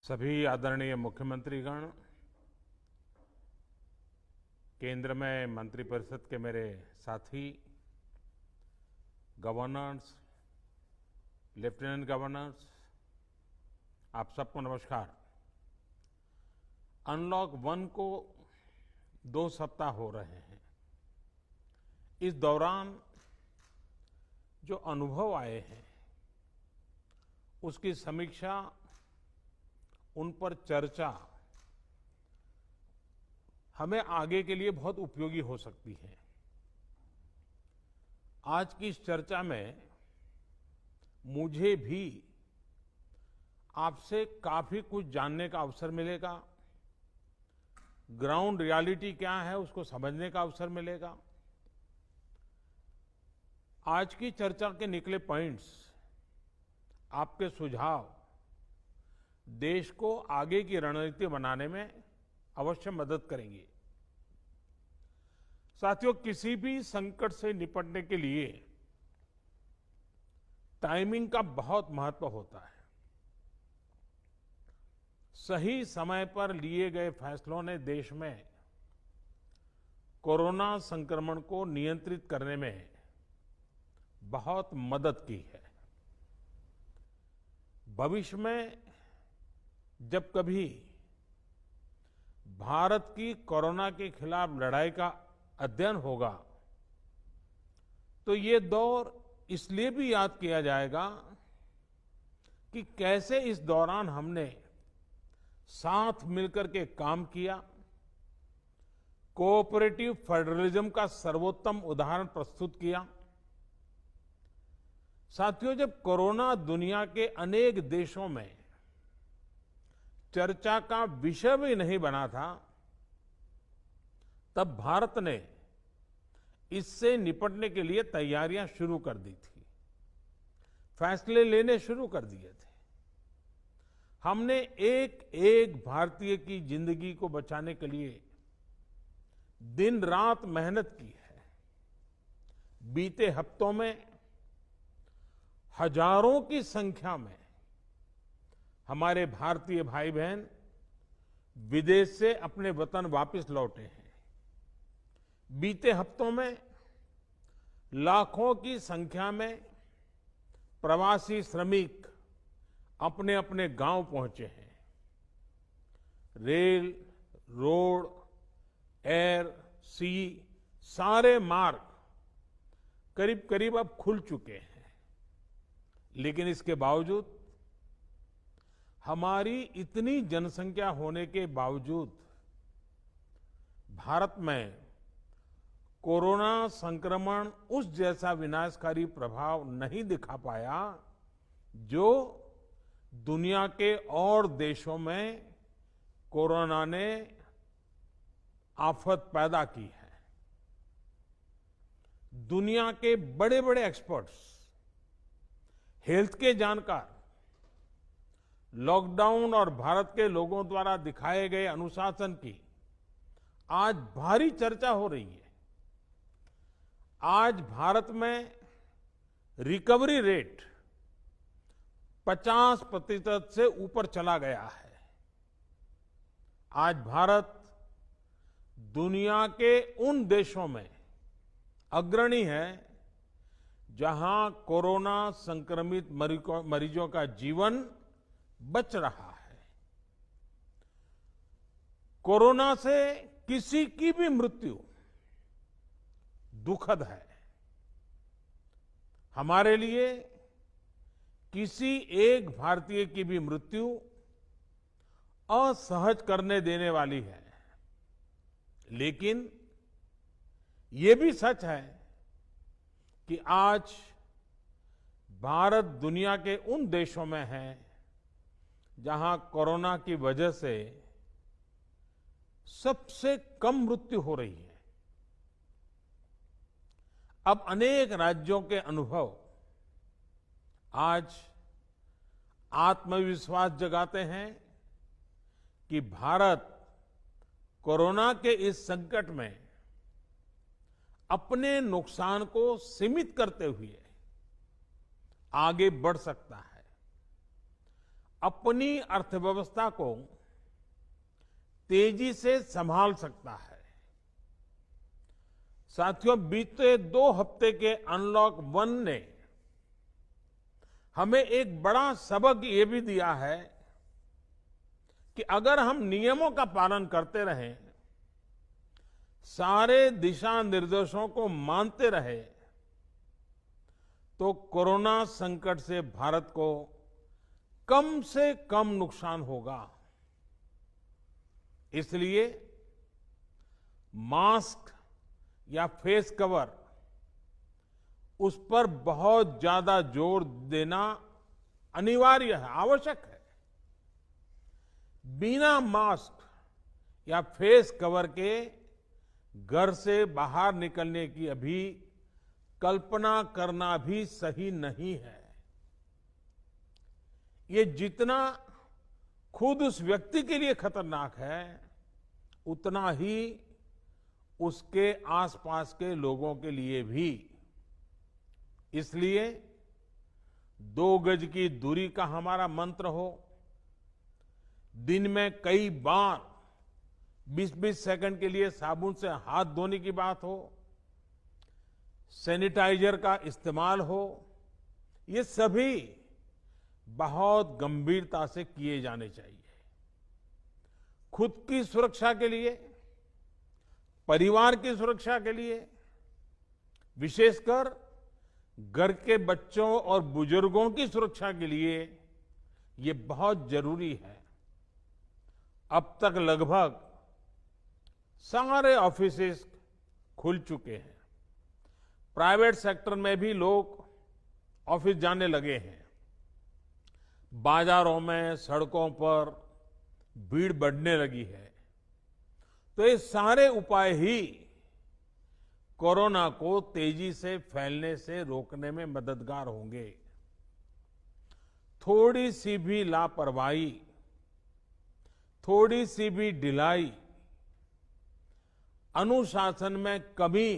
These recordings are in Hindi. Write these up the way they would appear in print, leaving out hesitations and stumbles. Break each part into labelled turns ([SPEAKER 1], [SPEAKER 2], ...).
[SPEAKER 1] सभी आदरणीय मुख्यमंत्रीगण, केंद्र में मंत्रिपरिषद के मेरे साथी, गवर्नर्स, लेफ्टिनेंट गवर्नर्स, आप सबको नमस्कार। अनलॉक 1 को 2 सप्ताह हो रहे हैं। इस दौरान जो अनुभव आए हैं, उसकी समीक्षा, उन पर चर्चा हमें आगे के लिए बहुत उपयोगी हो सकती है। आज की इस चर्चा में मुझे भी आपसे काफी कुछ जानने का अवसर मिलेगा। ग्राउंड रियलिटी क्या है उसको समझने का अवसर मिलेगा। आज की चर्चा के निकले पॉइंट्स, आपके सुझाव देश को आगे की रणनीति बनाने में अवश्य मदद करेंगे। साथियों, किसी भी संकट से निपटने के लिए टाइमिंग का बहुत महत्व होता है। सही समय पर लिए गए फैसलों ने देश में कोरोना संक्रमण को नियंत्रित करने में बहुत मदद की है। भविष्य में जब कभी भारत की कोरोना के खिलाफ लड़ाई का अध्ययन होगा, तो ये दौर इसलिए भी याद किया जाएगा कि कैसे इस दौरान हमने साथ मिलकर के काम किया। कोऑपरेटिव फेडरलिज्म का सर्वोत्तम उदाहरण प्रस्तुत किया। साथियों, जब कोरोना दुनिया के अनेक देशों में चर्चा का विषय भी नहीं बना था, तब भारत ने इससे निपटने के लिए तैयारियां शुरू कर दी थी, फैसले लेने शुरू कर दिए थे। हमने एक एक भारतीय की जिंदगी को बचाने के लिए दिन रात मेहनत की है। बीते हफ्तों में हजारों की संख्या में हमारे भारतीय भाई बहन विदेश से अपने वतन वापस लौटे हैं। बीते हफ्तों में लाखों की संख्या में प्रवासी श्रमिक अपने अपने गांव पहुंचे हैं। रेल, रोड, एयर, सी सारे मार्ग करीब करीब अब खुल चुके हैं। लेकिन इसके बावजूद, हमारी इतनी जनसंख्या होने के बावजूद भारत में कोरोना संक्रमण उस जैसा विनाशकारी प्रभाव नहीं दिखा पाया जो दुनिया के और देशों में कोरोना ने आफत पैदा की है। दुनिया के बड़े बड़े एक्सपर्ट्स, हेल्थ के जानकार, लॉकडाउन और भारत के लोगों द्वारा दिखाए गए अनुशासन की आज भारी चर्चा हो रही है। आज भारत में रिकवरी रेट 50% से ऊपर चला गया है। आज भारत दुनिया के उन देशों में अग्रणी है जहां कोरोना संक्रमित मरीजों का जीवन बच रहा है। कोरोना से किसी की भी मृत्यु दुखद है। हमारे लिए किसी एक भारतीय की भी मृत्यु असहज करने देने वाली है। लेकिन ये भी सच है कि आज भारत दुनिया के उन देशों में है जहां कोरोना की वजह से सबसे कम मृत्यु हो रही है। अब अनेक राज्यों के अनुभव आज आत्मविश्वास जगाते हैं कि भारत कोरोना के इस संकट में अपने नुकसान को सीमित करते हुए आगे बढ़ सकता है। अपनी अर्थव्यवस्था को तेजी से संभाल सकता है। साथियों, बीते 2 हफ्ते के अनलॉक 1 ने हमें एक बड़ा सबक ये भी दिया है कि अगर हम नियमों का पालन करते रहें, सारे दिशा निर्देशों को मानते रहे, तो कोरोना संकट से भारत को कम से कम नुकसान होगा। इसलिए मास्क या फेस कवर, उस पर बहुत ज्यादा जोर देना अनिवार्य है, आवश्यक है। बिना मास्क या फेस कवर के घर से बाहर निकलने की अभी कल्पना करना भी सही नहीं है। ये जितना खुद उस व्यक्ति के लिए खतरनाक है, उतना ही उसके आसपास के लोगों के लिए भी। इसलिए 2 गज की दूरी का हमारा मंत्र हो, दिन में कई बार 20-20 सेकंड के लिए साबुन से हाथ धोने की बात हो, सैनिटाइजर का इस्तेमाल हो, ये सभी बहुत गंभीरता से किए जाने चाहिए। खुद की सुरक्षा के लिए, परिवार की सुरक्षा के लिए, विशेषकर घर के बच्चों और बुजुर्गों की सुरक्षा के लिए ये बहुत जरूरी है। अब तक लगभग सारे ऑफिसेस खुल चुके हैं। प्राइवेट सेक्टर में भी लोग ऑफिस जाने लगे हैं। बाजारों में, सड़कों पर भीड़ बढ़ने लगी है। तो ये सारे उपाय ही कोरोना को तेजी से फैलने से रोकने में मददगार होंगे। थोड़ी सी भी लापरवाही, थोड़ी सी भी ढिलाई, अनुशासन में कमी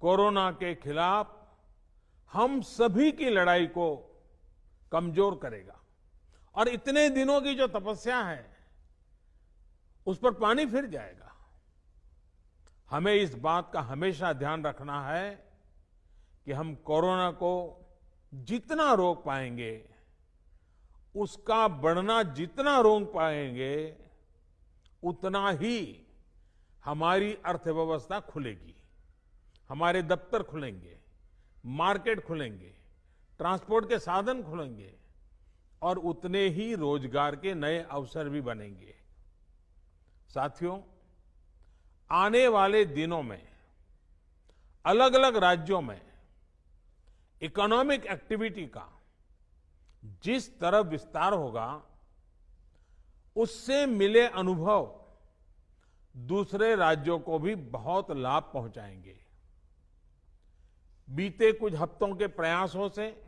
[SPEAKER 1] कोरोना के खिलाफ हम सभी की लड़ाई को कमजोर करेगा। और इतने दिनों की जो तपस्या है, उस पर पानी फिर जाएगा। हमें इस बात का हमेशा ध्यान रखना है कि हम कोरोना को जितना रोक पाएंगे, उसका बढ़ना जितना रोक पाएंगे, उतना ही हमारी अर्थव्यवस्था खुलेगी, हमारे दफ्तर खुलेंगे, मार्केट खुलेंगे, ट्रांसपोर्ट के साधन खुलेंगे और उतने ही रोजगार के नए अवसर भी बनेंगे। साथियों, आने वाले दिनों में अलग अलग राज्यों में इकोनॉमिक एक्टिविटी का जिस तरह विस्तार होगा, उससे मिले अनुभव दूसरे राज्यों को भी बहुत लाभ पहुंचाएंगे। बीते कुछ हफ्तों के प्रयासों से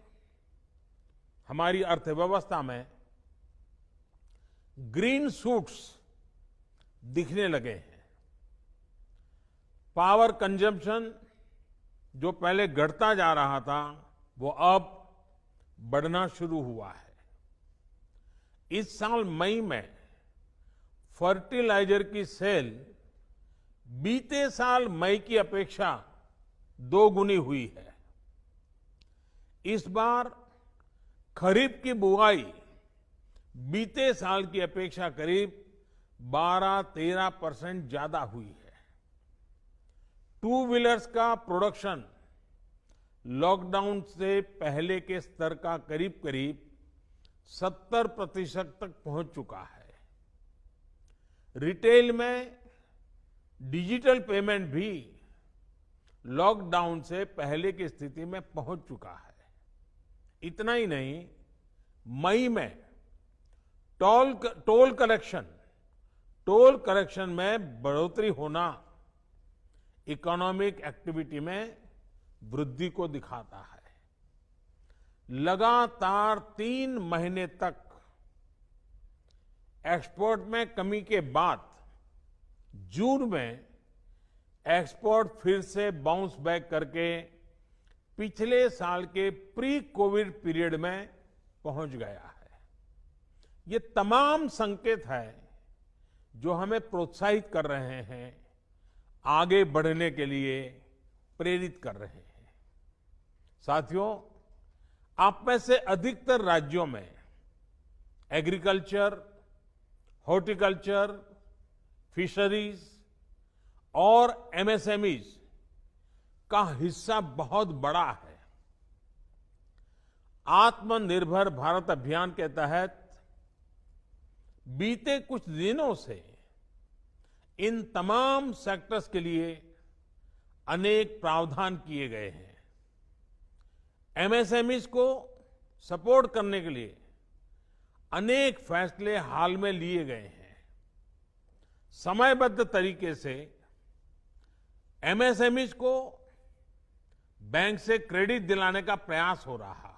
[SPEAKER 1] हमारी अर्थव्यवस्था में ग्रीन शूट्स दिखने लगे हैं। पावर कंजम्पशन जो पहले घटता जा रहा था, वो अब बढ़ना शुरू हुआ है। इस साल मई में फर्टिलाइजर की सेल बीते साल मई की अपेक्षा 2 गुनी हुई है। इस बार खरीफ की बुआई बीते साल की अपेक्षा करीब 12-13% ज्यादा हुई है। 2 व्हीलर्स का प्रोडक्शन लॉकडाउन से पहले के स्तर का करीब करीब 70% तक पहुंच चुका है। रिटेल में डिजिटल पेमेंट भी लॉकडाउन से पहले की स्थिति में पहुंच चुका है। इतना ही नहीं, मई में टोल कलेक्शन में बढ़ोतरी होना इकोनॉमिक एक्टिविटी में वृद्धि को दिखाता है। लगातार 3 महीने तक एक्सपोर्ट में कमी के बाद जून में एक्सपोर्ट फिर से बाउंस बैक करके पिछले साल के प्री कोविड पीरियड में पहुंच गया है। ये तमाम संकेत है जो हमें प्रोत्साहित कर रहे हैं, आगे बढ़ने के लिए प्रेरित कर रहे हैं। साथियों, आप में से अधिकतर राज्यों में एग्रीकल्चर, हॉर्टिकल्चर, फिशरीज और एमएसएमईज का हिस्सा बहुत बड़ा है। आत्मनिर्भर भारत अभियान के तहत बीते कुछ दिनों से इन तमाम सेक्टर्स के लिए अनेक प्रावधान किए गए हैं। एमएसएमईज को सपोर्ट करने के लिए अनेक फैसले हाल में लिए गए हैं। समयबद्ध तरीके से एमएसएमईज को बैंक से क्रेडिट दिलाने का प्रयास हो रहा है।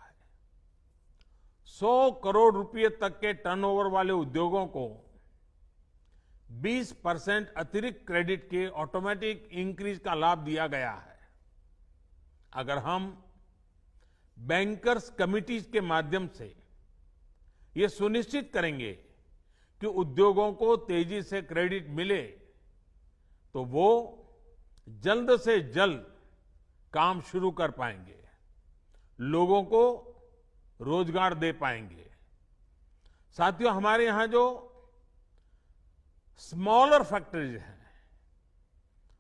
[SPEAKER 1] 100 करोड़ रुपए तक के टर्नओवर वाले उद्योगों को 20% अतिरिक्त क्रेडिट के ऑटोमेटिक इंक्रीज का लाभ दिया गया है। अगर हम बैंकर्स कमिटीज के माध्यम से ये सुनिश्चित करेंगे कि उद्योगों को तेजी से क्रेडिट मिले, तो वो जल्द से जल्द काम शुरू कर पाएंगे, लोगों को रोजगार दे पाएंगे। साथियों, हमारे यहां जो स्मॉलर फैक्ट्रीज हैं,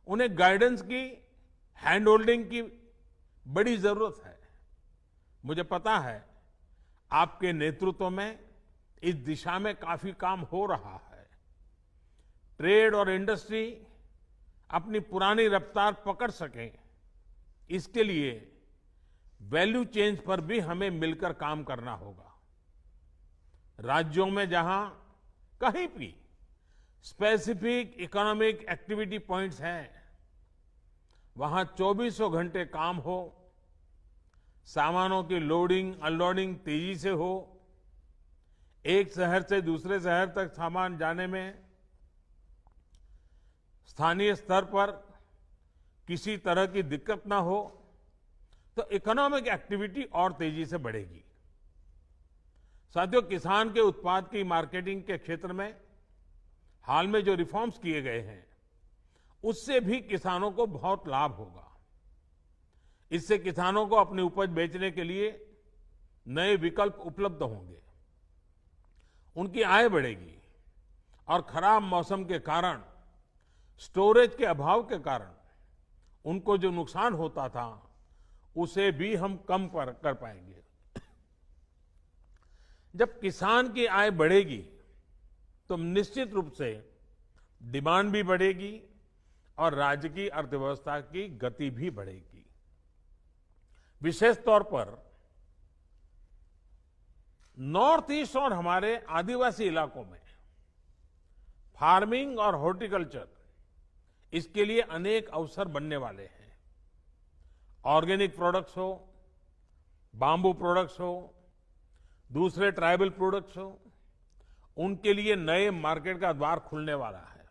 [SPEAKER 1] उन्हें गाइडेंस की, हैंड होल्डिंग की बड़ी जरूरत है। मुझे पता है आपके नेतृत्व में इस दिशा में काफी काम हो रहा है। ट्रेड और इंडस्ट्री अपनी पुरानी रफ्तार पकड़ सकें, इसके लिए वैल्यू चेंज पर भी हमें मिलकर काम करना होगा। राज्यों में जहां कहीं भी स्पेसिफिक इकोनॉमिक एक्टिविटी पॉइंट्स हैं, वहां 24 घंटे काम हो, सामानों की लोडिंग अनलोडिंग तेजी से हो, एक शहर से दूसरे शहर तक सामान जाने में स्थानीय स्तर पर किसी तरह की दिक्कत ना हो, तो इकोनॉमिक एक्टिविटी और तेजी से बढ़ेगी। साथियों, किसान के उत्पाद की मार्केटिंग के क्षेत्र में हाल में जो रिफॉर्म्स किए गए हैं, उससे भी किसानों को बहुत लाभ होगा। इससे किसानों को अपनी उपज बेचने के लिए नए विकल्प उपलब्ध होंगे, उनकी आय बढ़ेगी और खराब मौसम के कारण, स्टोरेज के अभाव के कारण उनको जो नुकसान होता था, उसे भी हम कम कर पाएंगे। जब किसान की आय बढ़ेगी तो निश्चित रूप से डिमांड भी बढ़ेगी और राज्य की अर्थव्यवस्था की गति भी बढ़ेगी। विशेष तौर पर नॉर्थ ईस्ट और हमारे आदिवासी इलाकों में फार्मिंग और हॉर्टिकल्चर, इसके लिए अनेक अवसर बनने वाले हैं। ऑर्गेनिक प्रोडक्ट्स हो, बाम्बू प्रोडक्ट्स हो, दूसरे ट्राइबल प्रोडक्ट्स हो, उनके लिए नए मार्केट का द्वार खुलने वाला है।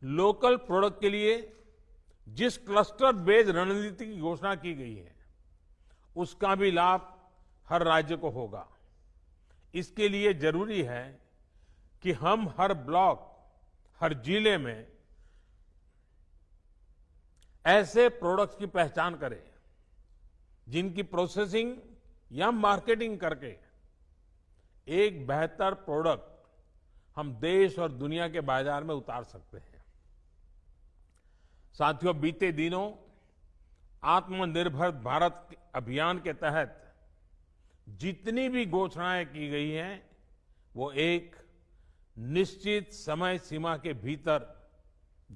[SPEAKER 1] लोकल प्रोडक्ट के लिए जिस क्लस्टर बेस्ड रणनीति की घोषणा की गई है, उसका भी लाभ हर राज्य को होगा। इसके लिए जरूरी है कि हम हर ब्लॉक, हर जिले में ऐसे प्रोडक्ट्स की पहचान करें जिनकी प्रोसेसिंग या मार्केटिंग करके एक बेहतर प्रोडक्ट हम देश और दुनिया के बाजार में उतार सकते हैं। साथियों, बीते दिनों आत्मनिर्भर भारत अभियान के तहत जितनी भी घोषणाएं की गई हैं, वो एक निश्चित समय सीमा के भीतर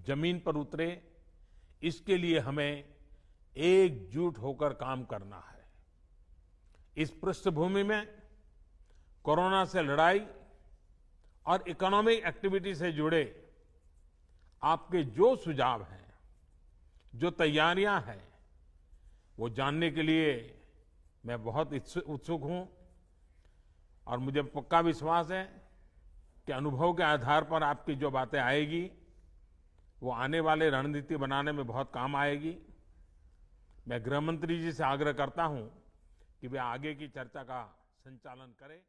[SPEAKER 1] जमीन पर उतरे, इसके लिए हमें एकजुट होकर काम करना है। इस पृष्ठभूमि में कोरोना से लड़ाई और इकोनॉमिक एक्टिविटी से जुड़े आपके जो सुझाव हैं, जो तैयारियां हैं, वो जानने के लिए मैं बहुत उत्सुक हूं और मुझे पक्का विश्वास है कि अनुभव के आधार पर आपकी जो बातें आएगी, वो आने वाले रणनीति बनाने में बहुत काम आएगी। मैं गृह मंत्री जी से आग्रह करता हूं कि वे आगे की चर्चा का संचालन करें।